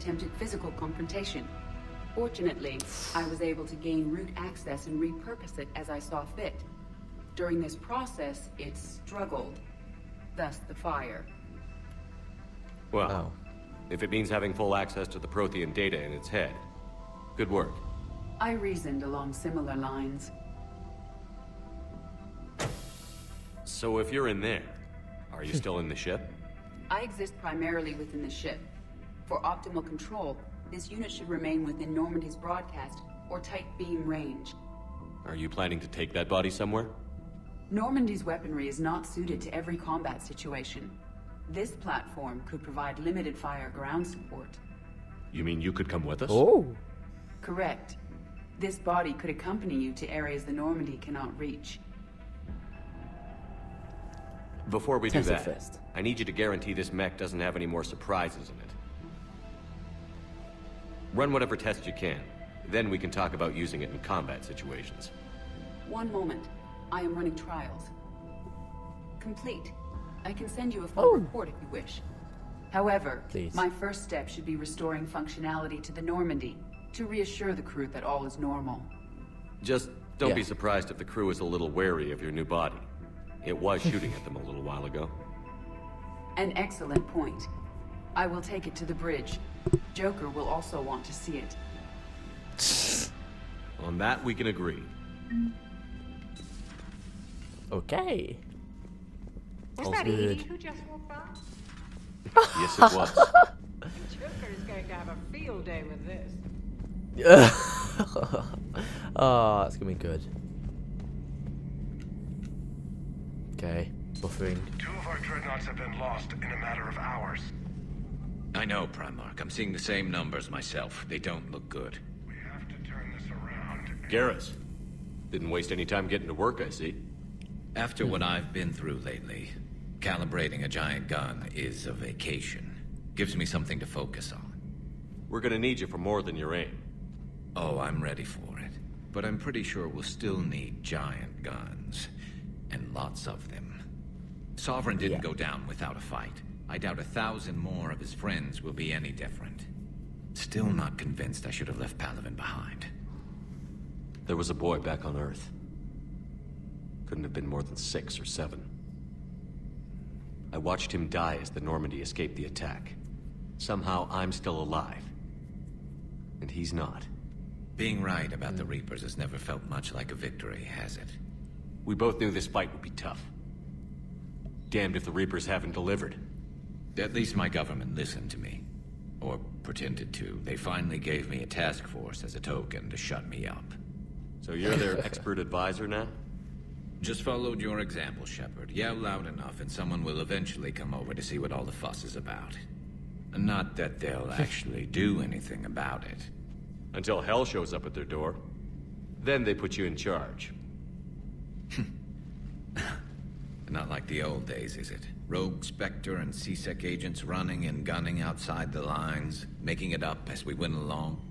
attempted physical confrontation. Fortunately, I was able to gain root access and repurpose it as I saw fit. During this process, it struggled. Thus the fire. Well, if it means having full access to the Prothean data in its head, good work. I reasoned along similar lines. So if you're in there, are you still in the ship? I exist primarily within the ship. For optimal control, this unit should remain within Normandy's broadcast or tight beam range. Are you planning to take that body somewhere? Normandy's weaponry is not suited to every combat situation. This platform could provide limited fire ground support. You mean you could come with us? Oh. Correct. This body could accompany you to areas the Normandy cannot reach. Before we do Test it that, first. I need you to guarantee this mech doesn't have any more surprises in it. Run whatever tests you can. Then we can talk about using it in combat situations. One moment. I am running trials. Complete. I can send you a full report if you wish. However, Please. my first step should be restoring functionality to the Normandy to reassure the crew that all is normal. Just don't be Yeah. surprised if the crew is a little wary of your new body. It was shooting at them a little while ago. An excellent point. I will take it to the bridge. Joker will also want to see it. On that, we can agree. Okay. Was All's that good. Edie who just walked by? Yes, it was. Joker is going to have a field day with this. Oh, that's gonna be good. Okay, buffering. 2 of our dreadnoughts have been lost in a matter of hours. I know, Primarch. I'm seeing the same numbers myself. They don't look good. We have to turn this around. Garrus. Didn't waste any time getting to work, I see. After what I've been through lately, calibrating a giant gun is a vacation. Gives me something to focus on. We're gonna need you for more than your aim. Oh, I'm ready for it. But I'm pretty sure we'll still need giant guns. And lots of them. Sovereign didn't go down without a fight. I doubt 1,000 more of his friends will be any different. Still not convinced I should have left Palaven behind. There was a boy back on Earth. Couldn't have been more than 6 or 7. I watched him die as the Normandy escaped the attack. Somehow I'm still alive. And he's not. Being right about the Reapers has never felt much like a victory, has it? We both knew this fight would be tough. Damned if the Reapers haven't delivered. At least my government listened to me. Or pretended to. They finally gave me a task force as a token to shut me up. So you're their expert advisor now? Just followed your example, Shepard. Yell loud enough and someone will eventually come over to see what all the fuss is about. Not that they'll actually do anything about it. Until hell shows up at their door. Then they put you in charge. Not like the old days, is it? Rogue Spectre and C-Sec agents running and gunning outside the lines, making it up as we went along.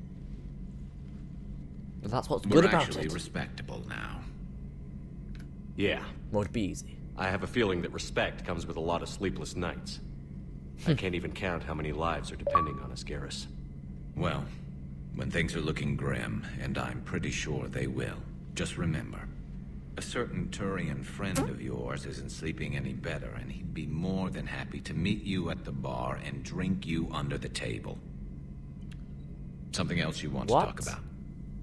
But that's what's We're good about actually it. respectable now. Yeah. Won't be easy. I have a feeling that respect comes with a lot of sleepless nights. I can't even count how many lives are depending on us, Garrus. Well, when things are looking grim, and I'm pretty sure they will, just remember, a certain Turian friend of yours isn't sleeping any better, and he'd be more than happy to meet you at the bar and drink you under the table. Something else you want to talk about?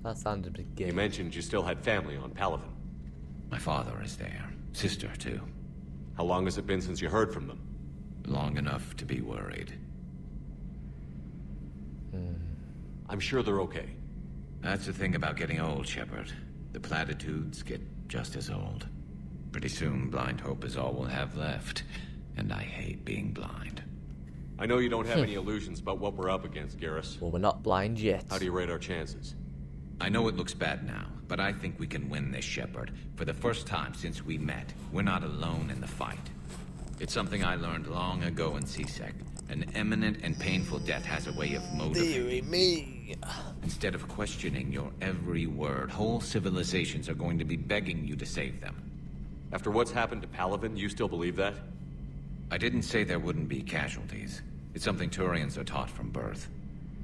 That sounded a bit gay. You mentioned you still had family on Palaven. My father is there. Sister, too. How long has it been since you heard from them? Long enough to be worried. I'm sure they're okay. That's the thing about getting old, Shepard. The platitudes get just as old. Pretty soon, blind hope is all we'll have left. And I hate being blind. I know you don't have any illusions about what we're up against, Garrus. Well, we're not blind yet. How do you rate our chances? I know it looks bad now, but I think we can win this, Shepard. For the first time since we met, we're not alone in the fight. It's something I learned long ago in C-Sec. An imminent and painful death has a way of motivating. Dearie me. Instead of questioning your every word, whole civilizations are going to be begging you to save them. After what's happened to Palaven, you still believe that? I didn't say there wouldn't be casualties. It's something Turians are taught from birth.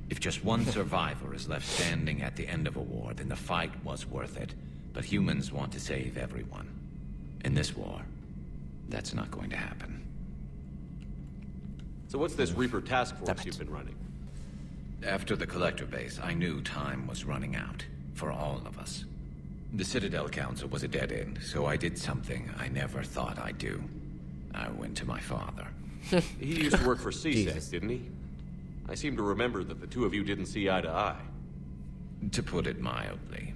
If just one survivor is left standing at the end of a war, then the fight was worth it. But humans want to save everyone. In this war, that's not going to happen. So what's this Reaper task Damn force it. you've been running? After the Collector base, I knew time was running out. For all of us. The Citadel Council was a dead end, so I did something I never thought I'd do. I went to my father. He used to work for CSEC, Jesus. didn't he? I seem to remember that the two of you didn't see eye to eye. To put it mildly.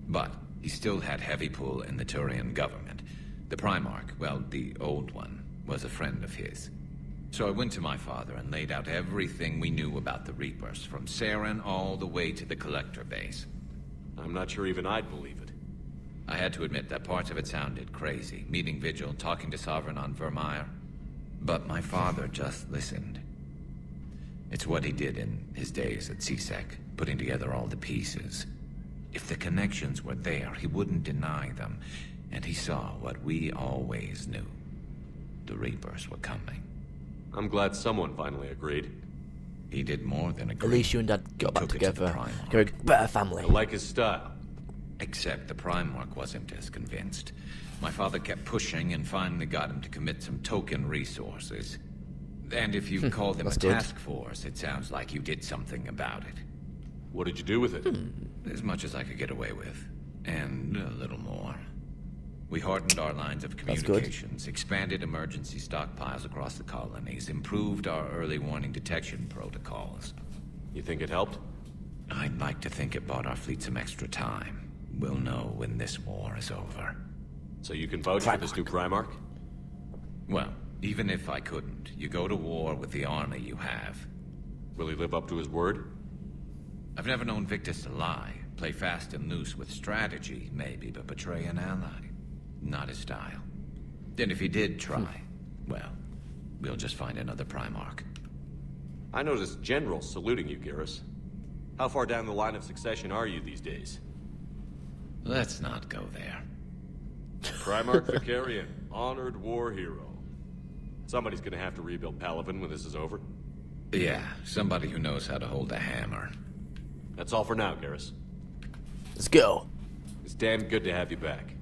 But he still had heavy pull in the Turian government. The Primarch, well, the old one, was a friend of his. So I went to my father and laid out everything we knew about the Reapers, from Saren all the way to the Collector base. I'm not sure even I'd believe it. I had to admit that parts of it sounded crazy, meeting Vigil, talking to Sovereign on Vermeer. But my father just listened. It's what he did in his days at CSEC, putting together all the pieces. If the connections were there, he wouldn't deny them. And he saw what we always knew. The Reapers were coming. I'm glad someone finally agreed. He did more than agree. At least you and Dad got back Took it to the together. Primarch. You're a better family. I like his style. Except the Primarch wasn't as convinced. My father kept pushing and finally got him to commit some token resources. And if you call them a That's good. task force, it sounds like you did something about it. What did you do with it? As much as I could get away with. And a little more. We hardened our lines of good. communications, expanded emergency stockpiles across the colonies, improved our early warning detection protocols. You think it helped? I'd like to think it bought our fleet some extra time. We'll know when this war is over. So you can vouch for this new Primarch? Well, even if I couldn't, you go to war with the army you have. Will he live up to his word? I've never known Victus to lie. Play fast and loose with strategy, maybe, but betray an ally. Not his style. Then if he did try, well, we'll just find another Primarch. I noticed generals saluting you, Garrus. How far down the line of succession are you these days? Let's not go there. Primarch Vicarian, honored war hero. Somebody's gonna have to rebuild Palaven when this is over. Yeah, somebody who knows how to hold a hammer. That's all for now, Garrus. Let's go. It's damn good to have you back.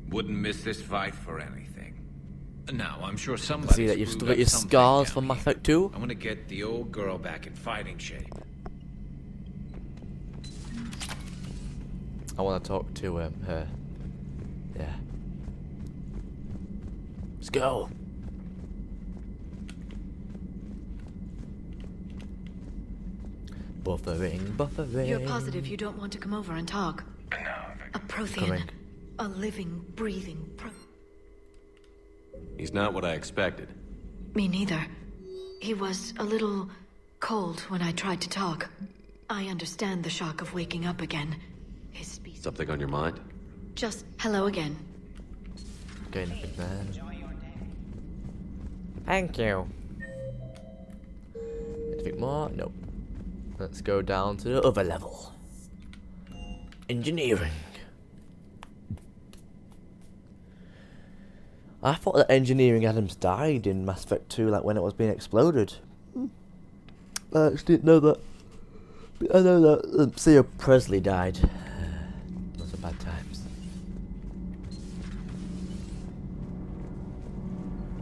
Wouldn't miss this fight for anything. Now, I'm sure somebody See that you've still screwed got up your something scars down from Mass here. Effect 2. I want to get the old girl back in fighting shape. I want to talk to her. Yeah. Let's go. Buffering. You're positive you don't want to come over and talk? No, A Prothean. Coming. A living, breathing He's not what I expected. Me neither. He was a little cold when I tried to talk. I understand the shock of waking up again. His speech. Something on your mind? Just hello again. Going up in there. Thank you. Anything more? Nope. Let's go down to the other level. Engineering. I thought that engineering Adams died in Mass Effect 2, like when it was being exploded. I actually didn't know that. But I know that Theo Presley died. Those are bad times.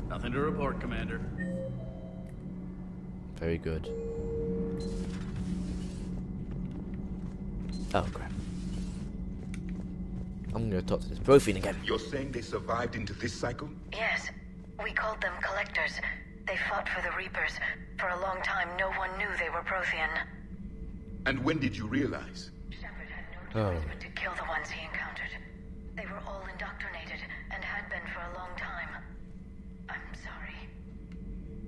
Nothing to report, Commander. Very good. Oh crap. I'm gonna talk to this Prothean again. You're saying they survived into this cycle? Yes. We called them Collectors. They fought for the Reapers. For a long time, no one knew they were Prothean. And when did you realize? Shepard had no choice but to kill the ones he encountered. They were all indoctrinated, and had been for a long time. I'm sorry.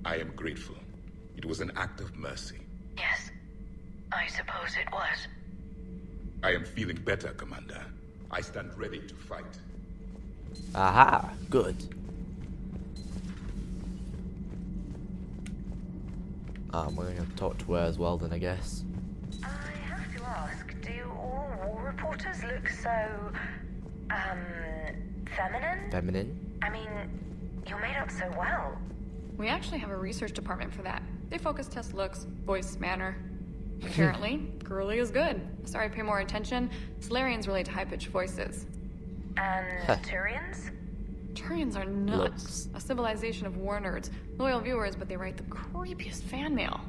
I am grateful. It was an act of mercy. Yes. I suppose it was. I am feeling better, Commander. I stand ready to fight. Aha, good. I'm gonna talk to her as well then, I guess. I have to ask, do all war reporters look so, feminine? Feminine? I mean, you're made up so well. We actually have a research department for that. They focus test looks, voice, manner. Apparently, girly is good. Sorry, pay more attention. Solarians relate to high-pitched voices. And Turians? Turians are nuts. A civilization of war nerds. Loyal viewers, but they write the creepiest fan mail.